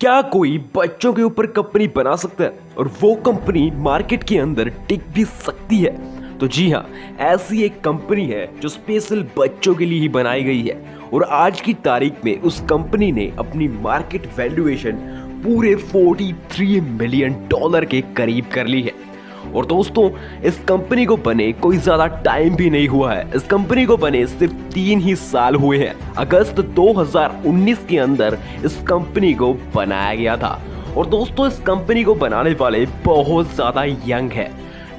क्या कोई बच्चों के ऊपर कंपनी बना सकता है और वो कंपनी मार्केट के अंदर टिक भी सकती है? तो जी हाँ, ऐसी एक कंपनी है जो स्पेशल बच्चों के लिए ही बनाई गई है और आज की तारीख में उस कंपनी ने अपनी मार्केट वैल्यूएशन पूरे 43 मिलियन डॉलर के करीब कर ली है। और दोस्तों, इस कंपनी को बने कोई ज्यादा टाइम भी नहीं हुआ है। इस कंपनी को बने सिर्फ 3 ही साल हुए हैं। अगस्त 2019 के अंदर इस कंपनी को बनाया गया था। और दोस्तों, इस कंपनी को बनाने वाले बहुत ज्यादा यंग है।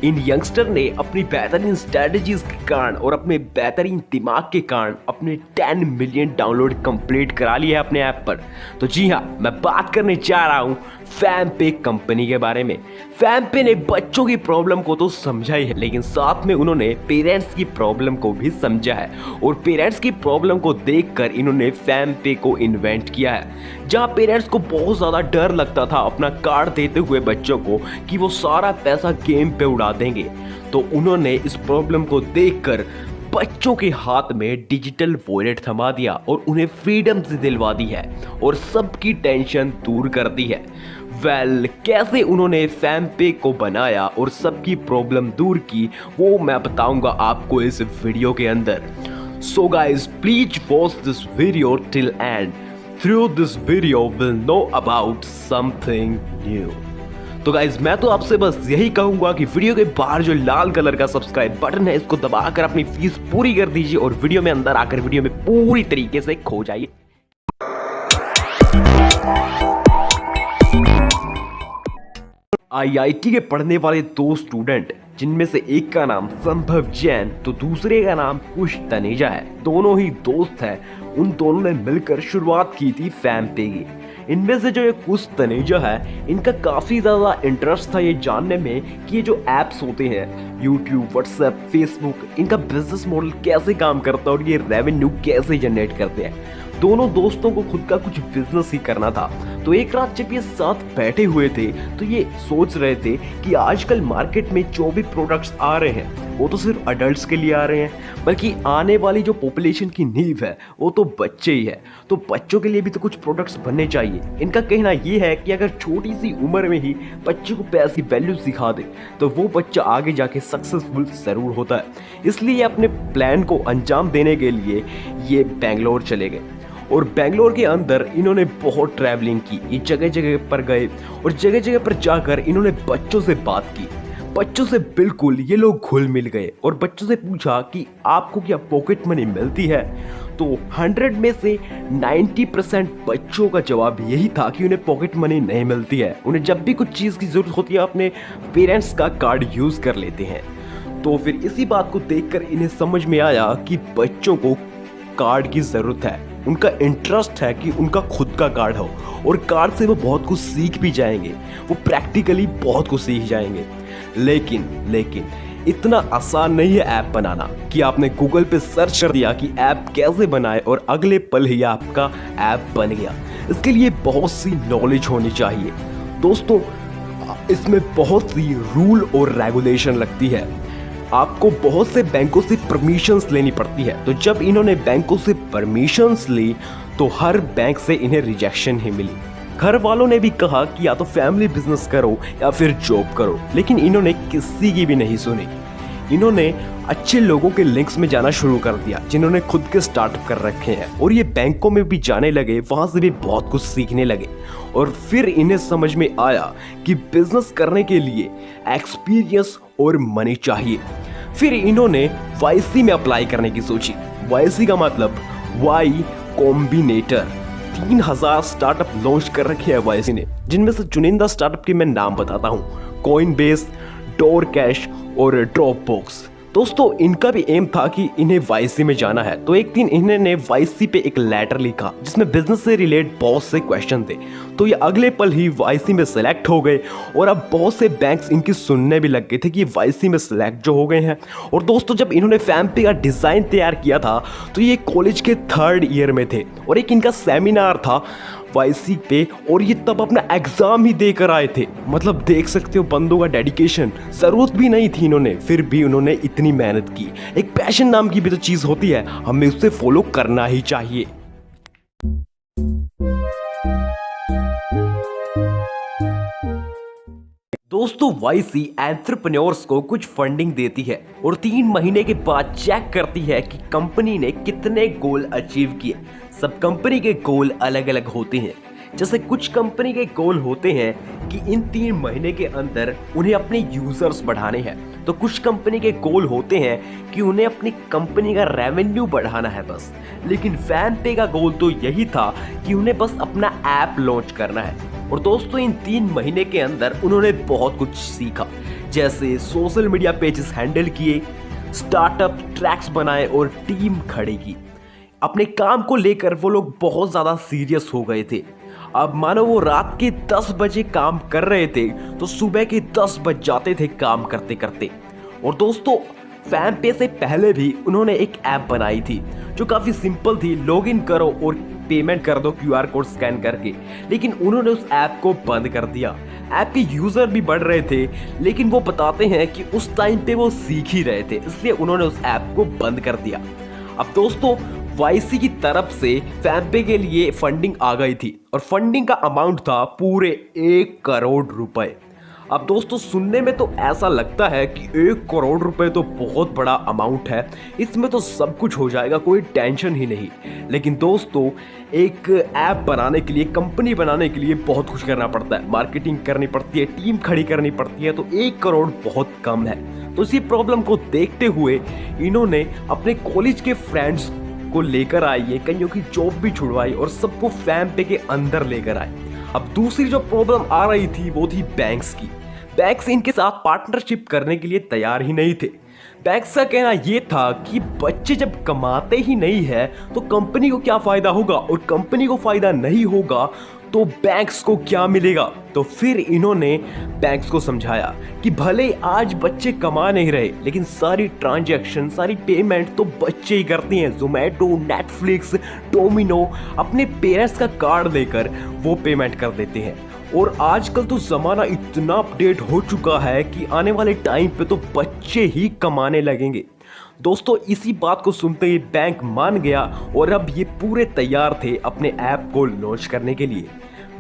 इन यंगस्टर ने अपनी बेहतरीन स्ट्रेटजीज के कारण और अपने बेहतरीन दिमाग के कारण अपने 10 मिलियन डाउनलोड कंप्लीट करा लिया है अपने ऐप पर। तो जी हाँ, मैं बात करने जा रहा हूँ फैमपे कंपनी के बारे में। फैमपे ने बच्चों की प्रॉब्लम को तो समझा ही है, लेकिन साथ में उन्होंने पेरेंट्स की प्रॉब्लम को भी समझा है और पेरेंट्स की प्रॉब्लम को देखकर इन्होंने फैमपे को इन्वेंट किया है। जहां पेरेंट्स को बहुत ज़्यादा डर लगता था अपना कार्ड देते हुए बच्चों को कि वो सारा पैसा गेम पे उड़ा देंगे, तो उन्होंने इस प्रॉब्लम को देखकर बच्चों के हाथ में डिजिटल वॉलेट थमा दिया और उन्हें फ्रीडम से दिलवा दी है और सबकी टेंशन दूर कर दी है। कैसे उन्होंने फैमपे को बनाया और सबकी प्रॉब्लम दूर की, वो मैं बताऊंगा आपको इस वीडियो के अंदर। So guys, please watch this video till and. Through this video will know about something new. तो गाइज, मैं तो आपसे बस यही कहूंगा कि वीडियो के बाहर जो लाल कलर का सब्सक्राइब बटन है, इसको दबाकर अपनी फीस पूरी कर दीजिए और वीडियो में अंदर आकर वीडियो में पूरी तरीके से खो जाइए। आईआईटी के पढ़ने वाले 2 स्टूडेंट, जिनमें से एक का नाम संभव जैन तो दूसरे का नाम कुश तनेजा है, दोनों ही दोस्त हैं। उन दोनों ने मिलकर शुरुआत की थी फैमपे की। इनमें से जो ये कुश तनेजा है, इनका काफ़ी ज़्यादा इंटरेस्ट था ये जानने में कि ये जो ऐप्स होते हैं यूट्यूब, व्हाट्सएप, फेसबुक, इनका बिजनेस मॉडल कैसे काम करता है और ये रेवेन्यू कैसे जनरेट करते हैं। दोनों दोस्तों को खुद का कुछ बिजनेस ही करना था। तो एक रात जब ये साथ बैठे हुए थे तो ये सोच रहे थे कि आजकल मार्केट में जो भी प्रोडक्ट्स आ रहे हैं वो तो सिर्फ अडल्ट्स के लिए आ रहे हैं, बल्कि आने वाली जो पॉपुलेशन की नींव है वो तो बच्चे ही है। तो बच्चों के लिए भी तो कुछ प्रोडक्ट्स बनने चाहिए। इनका कहना ये है कि अगर छोटी सी उम्र में ही बच्चे को पैसे की वैल्यू सिखा दे तो वो बच्चा आगे जाके सक्सेसफुल ज़रूर होता है। इसलिए अपने प्लान को अंजाम देने के लिए ये बेंगलोर चले गए और बेंगलोर के अंदर इन्होंने बहुत ट्रैवलिंग की। ये जगह जगह पर गए और जगह जगह पर जाकर इन्होंने बच्चों से बात की। बच्चों से बिल्कुल ये लोग घुल मिल गए और बच्चों से पूछा कि आपको क्या पॉकेट मनी मिलती है? तो 100 में से 90% बच्चों का जवाब यही था कि उन्हें पॉकेट मनी नहीं मिलती है। उन्हें जब भी कुछ चीज़ की ज़रूरत होती है अपने पेरेंट्स का कार्ड यूज़ कर लेते हैं। तो फिर इसी बात को देखकर इन्हें समझ में आया कि बच्चों को कार्ड की ज़रूरत है। उनका इंटरेस्ट है कि उनका खुद का कार्ड हो और कार्ड से वो बहुत कुछ सीख भी जाएंगे, वो प्रैक्टिकली बहुत कुछ सीख जाएंगे। लेकिन इतना आसान नहीं है ऐप बनाना कि आपने गूगल पे सर्च कर दिया कि ऐप कैसे बनाए और अगले पल ही आपका ऐप बन गया। इसके लिए बहुत सी नॉलेज होनी चाहिए दोस्तों। इसमें बहुत सी रूल और रेगुलेशन लगती है। आपको बहुत से बैंकों से परमिशंस लेनी पड़ती है। तो जब इन्होंने बैंकों से परमिशंस ली तो हर बैंक से इन्हें रिजेक्शन ही मिली। घर वालों ने भी कहा कि या तो फैमिली बिजनेस करो या फिर जॉब करो, लेकिन इन्होंने किसी की भी नहीं सुनी। इन्होंने अच्छे लोगों के लिंक्स में जाना शुरू कर दिया जिन्होंने खुद के स्टार्टअप कर रखे हैं और ये बैंकों में भी जाने लगे, वहाँ से भी बहुत कुछ सीखने लगे। और फिर इन्हें समझ में आया कि बिजनेस करने के लिए एक्सपीरियंस और मनी चाहिए। फिर इन्होंने वाईसी में अप्लाई करने की सोची। वाईसी का मतलब वाई कॉम्बिनेटर। 3000 स्टार्टअप लॉन्च कर रखे हैं वाईसी ने, जिनमें से चुनिंदा स्टार्टअप के मैं नाम बताता हूँ: कॉइनबेस, डोरकैश और ड्रॉपबॉक्स। दोस्तों, इनका भी एम था कि इन्हें वाईसी में जाना है। तो एक दिन इन्होंने वाईसी पे एक लेटर लिखा जिसमें बिजनेस से रिलेटेड बहुत से क्वेश्चन थे। तो ये अगले पल ही वाईसी में सेलेक्ट हो गए और अब बहुत से बैंक्स इनकी सुनने भी लग गए थे कि ये वाईसी में सेलेक्ट जो हो गए हैं। और दोस्तों, जब इन्होंने फैमपे का डिज़ाइन तैयार किया था तो ये कॉलेज के 3rd ईयर में थे और एक इनका सेमिनार था वाईसी पे और ये तब अपना एग्जाम ही देकर आए थे। मतलब देख सकते हो बंदों का डेडिकेशन। ज़रूरत भी नहीं थी इन्होंने, फिर भी उन्होंने इतनी मेहनत की। एक पैशन नाम की भी तो चीज़ होती है, हमें उससे फॉलो करना ही चाहिए। दोस्तों वाईसी एंटरप्रेन्योर्स को कुछ फंडिंग देती है और 3 महीने के बाद चेक करती है कि कंपनी ने कितने गोल अचीव किए। सब कंपनी के गोल अलग अलग होते हैं। जैसे कुछ कंपनी के गोल होते हैं कि इन 3 महीने के अंदर उन्हें अपने यूजर्स बढ़ाने हैं, तो कुछ कंपनी के गोल होते हैं कि उन्हें अपनी कंपनी का रेवेन्यू बढ़ाना है बस। लेकिन फैनपे का गोल तो यही था कि उन्हें बस अपना ऐप लॉन्च करना है। और दोस्तों इन 3 महीने के अंदर उन्होंने बहुत कुछ सीखा, जैसे सोशल मीडिया पेजेस हैंडल किए, स्टार्टअप ट्रैक्स बनाए और टीम खड़ी की। अपने काम को लेकर वो लोग बहुत ज़्यादा सीरियस हो गए थे। अब मानो वो रात के 10 बजे काम कर रहे थे तो सुबह के 10 बज जाते थे काम करते करते। और दोस्तों फैनपे से पहले भी उन्होंने एक ऐप बनाई थी जो काफ़ी सिंपल थी, लॉगिन करो और पेमेंट कर दो QR कोड स्कैन करके। लेकिन उन्होंने उस ऐप को बंद कर दिया। ऐप के यूज़र भी बढ़ रहे थे, लेकिन वो बताते हैं कि उस टाइम पे वो सीख ही रहे थे, इसलिए उन्होंने उस ऐप को बंद कर दिया। अब दोस्तों वाईसी की तरफ से फैनपे के लिए फंडिंग आ गई थी और फंडिंग का अमाउंट था पूरे 1 करोड़ रुपए। अब दोस्तों सुनने में तो ऐसा लगता है कि 1 करोड़ रुपए तो बहुत बड़ा अमाउंट है, इसमें तो सब कुछ हो जाएगा, कोई टेंशन ही नहीं। लेकिन दोस्तों एक ऐप बनाने के लिए, कंपनी बनाने के लिए बहुत कुछ करना पड़ता है, मार्केटिंग करनी पड़ती है, टीम खड़ी करनी पड़ती है, तो 1 करोड़ बहुत कम है। तो इसी प्रॉब्लम को देखते हुए इन्होंने अपने कॉलेज के फ्रेंड्स को लेकर आई है, कईयों की जॉब भी छुड़वाई और सबको फैनपे के अंदर लेकर आए। अब दूसरी जो प्रॉब्लम आ रही थी वो थी बैंक्स की। बैंक्स इनके साथ पार्टनरशिप करने के लिए तैयार ही नहीं थे। बैंक्स का कहना ये था कि बच्चे जब कमाते ही नहीं है तो कंपनी को क्या फायदा होगा, और कंपनी को फायदा नहीं होगा तो बैंक्स को क्या मिलेगा। तो फिर इन्होंने बैंक्स को समझाया कि भले आज बच्चे कमा नहीं रहे, लेकिन सारी ट्रांजैक्शन, सारी पेमेंट तो बच्चे ही करते हैं। जोमेटो, नेटफ्लिक्स, डोमिनो अपने पेरेंट्स का कार्ड लेकर वो पेमेंट कर देते हैं। और आजकल तो ज़माना इतना अपडेट हो चुका है कि आने वाले टाइम पे तो बच्चे ही कमाने लगेंगे। दोस्तों इसी बात को सुनते ही बैंक मान गया और अब ये पूरे तैयार थे अपने ऐप को लॉन्च करने के लिए।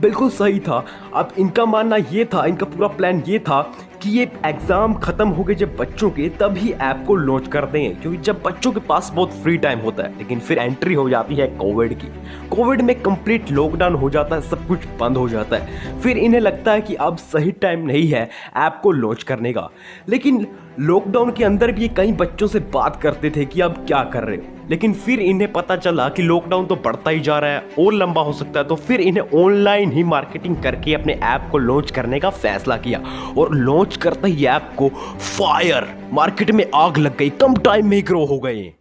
बिल्कुल सही था। अब इनका मानना ये था, इनका पूरा प्लान ये था कि ये एग्ज़ाम ख़त्म हो गए जब बच्चों के, तभी ऐप को लॉन्च करते हैं, क्योंकि जब बच्चों के पास बहुत फ्री टाइम होता है। लेकिन फिर एंट्री हो जाती है कोविड की। कोविड में कंप्लीट लॉकडाउन हो जाता है, सब कुछ बंद हो जाता है। फिर इन्हें लगता है कि अब सही टाइम नहीं है ऐप को लॉन्च करने का। लेकिन लॉकडाउन के अंदर भी कई बच्चों से बात करते थे कि अब क्या कर रहे हो, लेकिन फिर इन्हें पता चला कि लॉकडाउन तो बढ़ता ही जा रहा है और लंबा हो सकता है। तो फिर इन्हें ऑनलाइन ही मार्केटिंग करके अपने ऐप को लॉन्च करने का फैसला किया। और लॉन्च करते ही ऐप को फायर, मार्केट में आग लग गई, कम टाइम में ग्रो हो गए।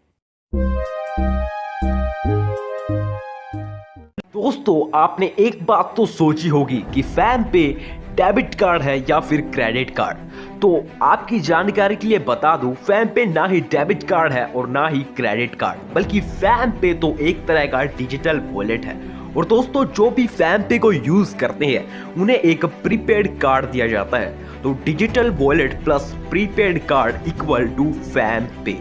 दोस्तों आपने एक बात तो सोची होगी कि फैनपे डेबिट कार्ड है या फिर क्रेडिट कार्ड। तो आपकी जानकारी के लिए बता दूं, फैनपे ना ही डेबिट कार्ड है और ना ही क्रेडिट कार्ड, बल्कि फैनपे तो एक तरह का डिजिटल वॉलेट है। और दोस्तों जो भी फैनपे को यूज करते हैं उन्हें एक प्रीपेड कार्ड दिया जाता है। तो digital wallet plus prepaid card equal to Fanpay.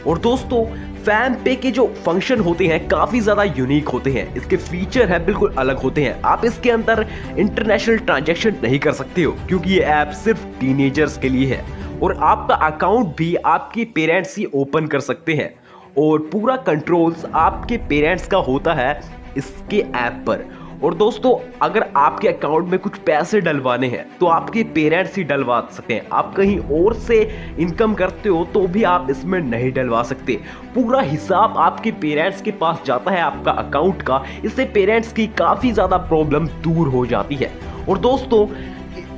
और दोस्तों फैनपे के जो फंक्शन होते हैं काफ़ी ज़्यादा यूनिक होते हैं, इसके फीचर है बिल्कुल अलग होते हैं। आप इसके अंदर इंटरनेशनल ट्रांजैक्शन नहीं कर सकते हो, क्योंकि ये ऐप सिर्फ टीनेजर्स के लिए है। और आपका अकाउंट भी आपके पेरेंट्स ही ओपन कर सकते हैं और पूरा कंट्रोल्स आपके पेरेंट्स का होता है इसके ऐप पर। और दोस्तों अगर आपके अकाउंट में कुछ पैसे डलवाने हैं तो आपके पेरेंट्स ही डलवा सकते हैं। आप कहीं और से इनकम करते हो तो भी आप इसमें नहीं डलवा सकते। पूरा हिसाब आपके पेरेंट्स के पास जाता है आपका अकाउंट का। इससे पेरेंट्स की काफ़ी ज़्यादा प्रॉब्लम दूर हो जाती है। और दोस्तों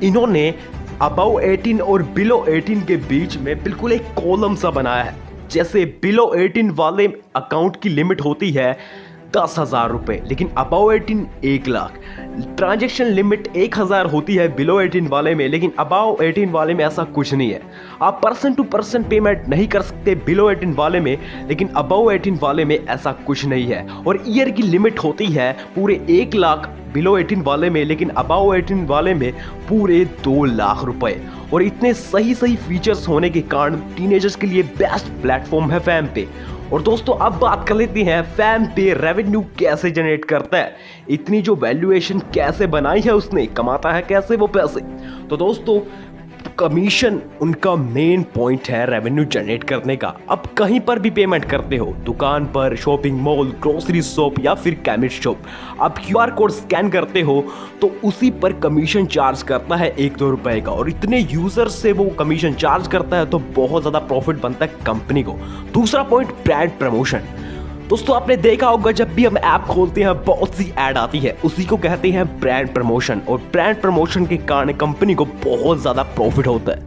इन्होंने अबव 18 और बिलो 18 के बीच में बिल्कुल एक कॉलम सा बनाया है। जैसे बिलो 18 वाले अकाउंट की लिमिट होती है 10,000 रुपये, लेकिन अबव 18 1 लाख। ट्रांजैक्शन लिमिट 1,000 होती है बिलो 18 वाले में, लेकिन अबव 18 वाले में ऐसा कुछ नहीं है। आप पर्सन टू पर्सन पेमेंट नहीं कर सकते बिलो 18 वाले में, लेकिन अबव 18 वाले में ऐसा कुछ नहीं है। और ईयर की लिमिट होती है पूरे 1 लाख बिलो 18 वाले में, लेकिन अबव 18 वाले में पूरे 2 लाख रुपए। और इतने सही फीचर्स होने के कारण टीनेजर्स के लिए बेस्ट प्लेटफॉर्म है फैनपे। और दोस्तों अब बात कर लेते हैं फैनपे रेवेन्यू कैसे जनरेट करता है, इतनी जो वैल्यूएशन कैसे बनाई है उसने, कमाता है कैसे वो पैसे। तो दोस्तों कमीशन उनका मेन पॉइंट है रेवेन्यू जनरेट करने का। अब कहीं पर भी पेमेंट करते हो, दुकान पर, शॉपिंग मॉल, ग्रोसरी शॉप या फिर केमिस्ट शॉप, आप क्यूआर कोड स्कैन करते हो तो उसी पर कमीशन चार्ज करता है 1-2 रुपए का, और इतने यूजर से वो कमीशन चार्ज करता है तो बहुत ज्यादा प्रॉफिट बनता है कंपनी को। दूसरा पॉइंट, ब्रांड प्रमोशन। दोस्तों आपने देखा होगा जब भी हम ऐप खोलते हैं बहुत सी ऐड आती है, उसी को कहते हैं ब्रांड प्रमोशन, और ब्रांड प्रमोशन के कारण कंपनी को बहुत ज्यादा प्रॉफिट होता है।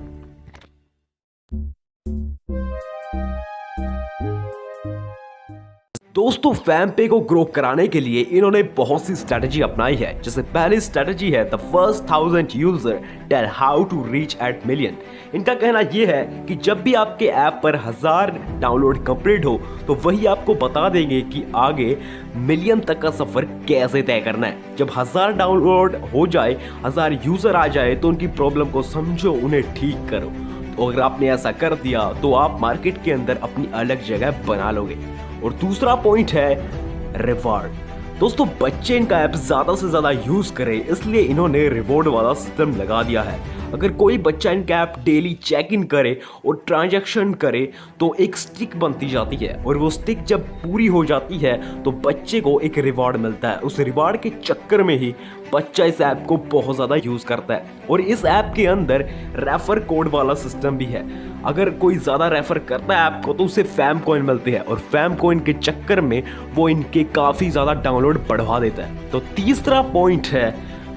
दोस्तों फैमपे को ग्रो कराने के लिए इन्होंने बहुत सी स्ट्रेटजी अपनाई है। जैसे पहली स्ट्रेटजी है the first 1000 user tell how to reach at million. इनका कहना यह है कि जब भी आपके ऐप पर 1000 डाउनलोड कंप्लीट हो तो वही आपको बता देंगे कि आगे मिलियन तक का सफर कैसे तय करना है। जब 1000 डाउनलोड हो जाए, 1000 यूजर आ जाए तो उनकी प्रॉब्लम को समझो, उन्हें ठीक करो। तो अगर आपने ऐसा कर दिया तो आप मार्केट के अंदर अपनी अलग जगह बना लोगे। और दूसरा पॉइंट है रिवॉर्ड। दोस्तों बच्चे इनका ऐप ज्यादा से ज्यादा यूज करें, इसलिए इन्होंने रिवॉर्ड वाला सिस्टम लगा दिया है। अगर कोई बच्चा इनका ऐप डेली चेक इन करे और ट्रांजैक्शन करे तो एक स्टिक बनती जाती है, और वो स्टिक जब पूरी हो जाती है तो बच्चे को एक रिवॉर्ड मिलता है। उस रिवॉर्ड के चक्कर में ही बच्चा इस ऐप को बहुत ज़्यादा यूज़ करता है। और इस ऐप के अंदर रेफर कोड वाला सिस्टम भी है। अगर कोई ज़्यादा रेफर करता है ऐप को तो उसे फैम कॉइन मिलते हैं, और फैम कॉइन के चक्कर में वो इनके काफ़ी ज़्यादा डाउनलोड बढ़वा देता है। तो तीसरा पॉइंट है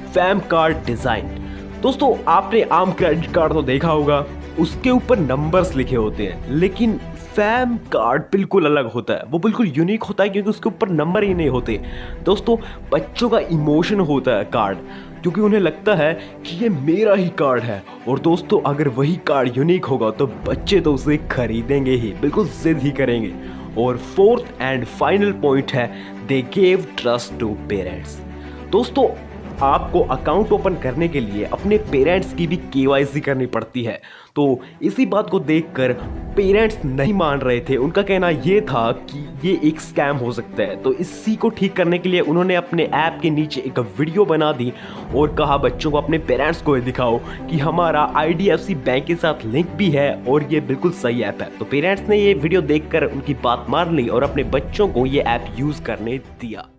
फैम कार्ड डिज़ाइन। दोस्तों आपने आम क्रेडिट कार्ड तो देखा होगा, उसके ऊपर नंबर्स लिखे होते हैं, लेकिन फैम कार्ड बिल्कुल अलग होता है। वो बिल्कुल यूनिक होता है क्योंकि उसके ऊपर नंबर ही नहीं होते। दोस्तों बच्चों का इमोशन होता है कार्ड, क्योंकि उन्हें लगता है कि ये मेरा ही कार्ड है। और दोस्तों अगर वही कार्ड यूनिक होगा तो बच्चे तो उसे खरीदेंगे ही, बिल्कुल जिद ही करेंगे। और फोर्थ एंड फाइनल पॉइंट है they gave trust to parents. दोस्तों आपको अकाउंट ओपन करने के लिए अपने पेरेंट्स की भी केवाईसी करनी पड़ती है। तो इसी बात को देखकर पेरेंट्स नहीं मान रहे थे। उनका कहना ये था कि ये एक स्कैम हो सकता है। तो इसी को ठीक करने के लिए उन्होंने अपने ऐप के नीचे एक वीडियो बना दी और कहा बच्चों को, अपने पेरेंट्स को दिखाओ कि हमारा IDFC बैंक के साथ लिंक भी है और ये बिल्कुल सही ऐप है। तो पेरेंट्स ने ये वीडियो देखकर उनकी बात मान ली और अपने बच्चों को ये ऐप यूज करने दिया।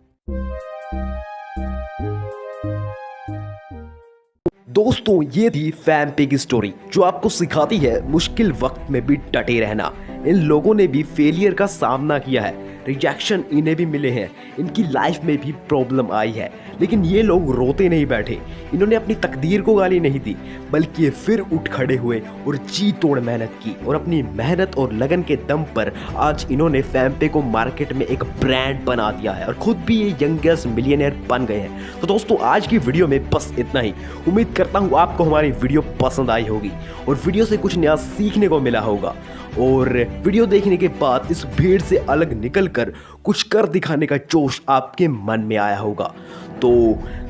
दोस्तों ये थी फैमपे की स्टोरी, जो आपको सिखाती है मुश्किल वक्त में भी डटे रहना। इन लोगों ने भी फेलियर का सामना किया है, रिजेक्शन इन्हें भी मिले हैं, इनकी लाइफ में भी प्रॉब्लम आई है, लेकिन ये लोग रोते नहीं बैठे। इन्होंने अपनी तकदीर को गाली नहीं दी, बल्कि ये फिर उठ खड़े हुए और जी तोड़ मेहनत की, और अपनी मेहनत और लगन के दम पर आज इन्होंने फैमपे को मार्केट में एक ब्रांड बना दिया है और खुद भी ये यंगेस्ट मिलियनेयर बन गए हैं। तो दोस्तों आज की वीडियो में बस इतना ही। उम्मीद करता हूँ आपको हमारी वीडियो पसंद आई होगी और वीडियो से कुछ नया सीखने को मिला होगा, और वीडियो देखने के बाद इस भीड़ से अलग निकलकर कुछ कर दिखाने का जोश आपके मन में आया होगा। तो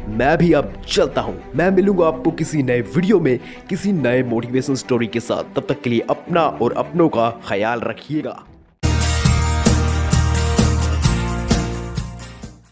मैं भी अब चलता हूं। मैं मिलूंगा आपको किसी नए वीडियो में किसी नए मोटिवेशन स्टोरी के साथ। तब तक के लिए अपना और अपनों का ख्याल रखिएगा।